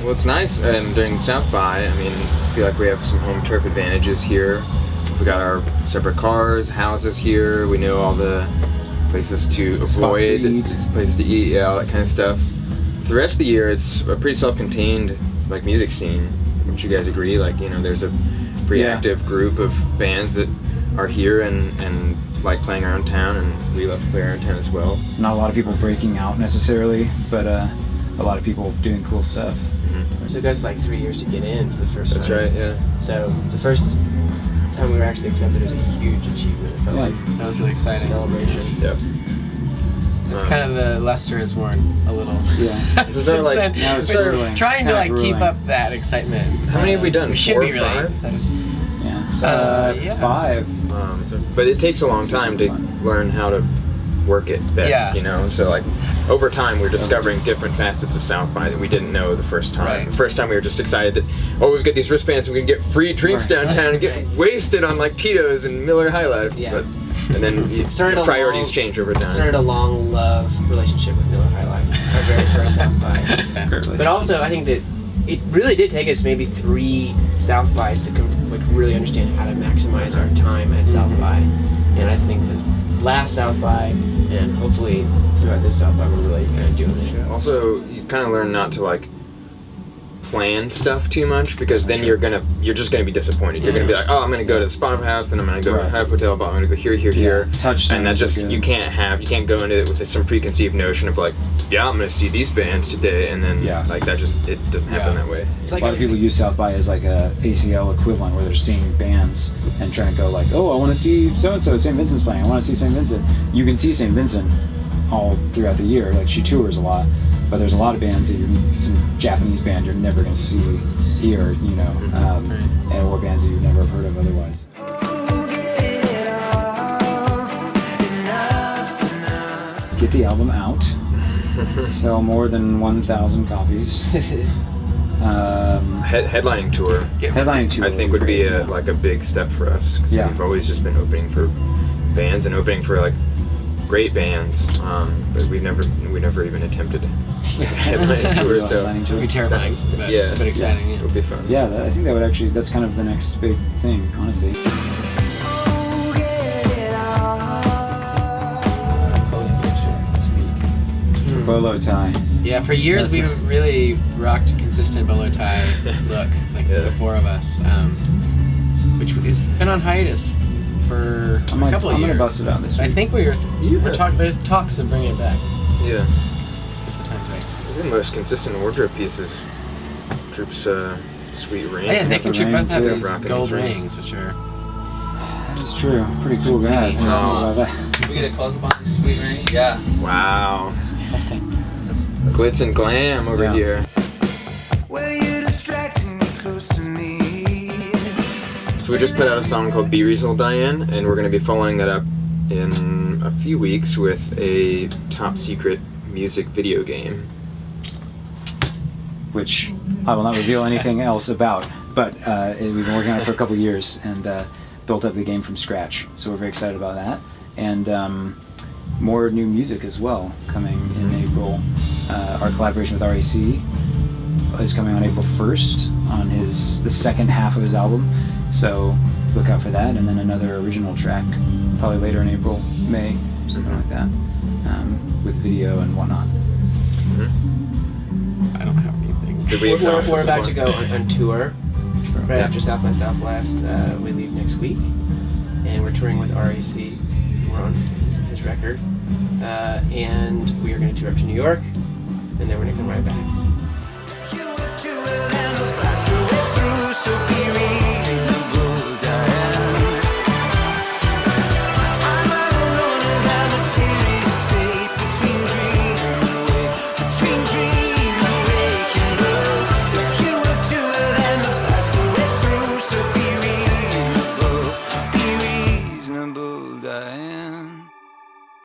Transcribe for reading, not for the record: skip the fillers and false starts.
Well, it's nice, and during South by, I mean, I feel like we have some home turf advantages here. We got our separate cars, houses here. We know all the places to avoid, places to eat, yeah, all that kind of stuff. For the rest of the year, it's a pretty self-contained, like, music scene. Wouldn't you guys agree? Like, you know, there's a pretty active group of bands that are here and like playing around town, and we love to play around town as well. Not a lot of people breaking out necessarily, but a lot of people doing cool stuff. Mm-hmm. So it goes like 3 years to get in for the first time. That's right, yeah. So the first time we were actually accepted was a huge achievement. It felt like that was really exciting. Celebration. Yep. It's kind of the luster has worn a little. Yeah. This is our, like, now it's sort of trying to like keep up that excitement. How many have we done? We should 4 be or really 5? excited. Yeah. 5. But it takes a long time to learn how to work it best, you know? So, like, over time, we're discovering different facets of South by that we didn't know the first time. Right. The first time we were just excited that, oh, we've got these wristbands and we can get free drinks downtown and get wasted on, like, Tito's and Miller High Life. Yeah. But, and then priorities change over time. Started a long love relationship with Miller High Life, our very first South by. But also, I think that it really did take us maybe 3 South bys to like really understand how to maximize our time at South by. And I think that last South by, and hopefully throughout this South by, we're really kind of doing it. Also, you kind of learn not to, like, plan stuff too much, because then you're just gonna be disappointed. You're gonna be like, oh, I'm gonna go to the spot house, then I'm gonna go to the hotel, but I'm gonna go here, here. And that just you can't go into it with some preconceived notion of like, yeah, I'm gonna see these bands today, and then like that just it doesn't happen that way. It's like a lot of people use South by as like a ACL equivalent, where they're seeing bands and trying to go like, oh, I want to see so and so, St. Vincent's playing. I want to see St. Vincent. You can see St. Vincent all throughout the year. Like, she tours a lot. But there's a lot of bands that some Japanese band you're never going to see here, you know, or bands that you've never heard of otherwise. Get the album out. Sell more than 1,000 copies. Headlining tour. Headlining tour. I think would be like a big step for us. Cause we've always just been opening for bands and opening for like great bands, but we never even attempted a headlining tour. So it would be terrifying, but exciting. It would be fun. Yeah, I think that would actually, that's kind of the next big thing, honestly. Bolo tie. Yeah, for years we really rocked a consistent bolo tie look, like the 4 of us, which has been on hiatus for a couple of years. I'm gonna bust it out this week. I think we're talking. There's talks of bringing it back. Yeah. If the time's right. The most consistent wardrobe piece is Troop's Sweet Ring. Oh, yeah, Nick and Troop both have these gold rings. rings, which are. That's true. Pretty cool guys. Can we get a close up on these sweet rings? Yeah. Wow. That's glitz and glam over here. Well, you distracting me close to me. So we just put out a song called Be Reasonable Diane, and we're going to be following that up in a few weeks with a top secret music video game. Which I will not reveal anything else about, but we've been working on it for a couple years and built up the game from scratch. So we're very excited about that. And more new music as well coming in April. Our collaboration with RAC is coming on April 1st on the second half of his album. So look out for that. And then another original track probably later in April, May, something like that, with video and whatnot. I don't have anything. We're about to go on tour right after South by Southwest. We leave next week, and we're touring with RAC. We're on his record, and we are going to tour up to New York, and then we're going to come right back.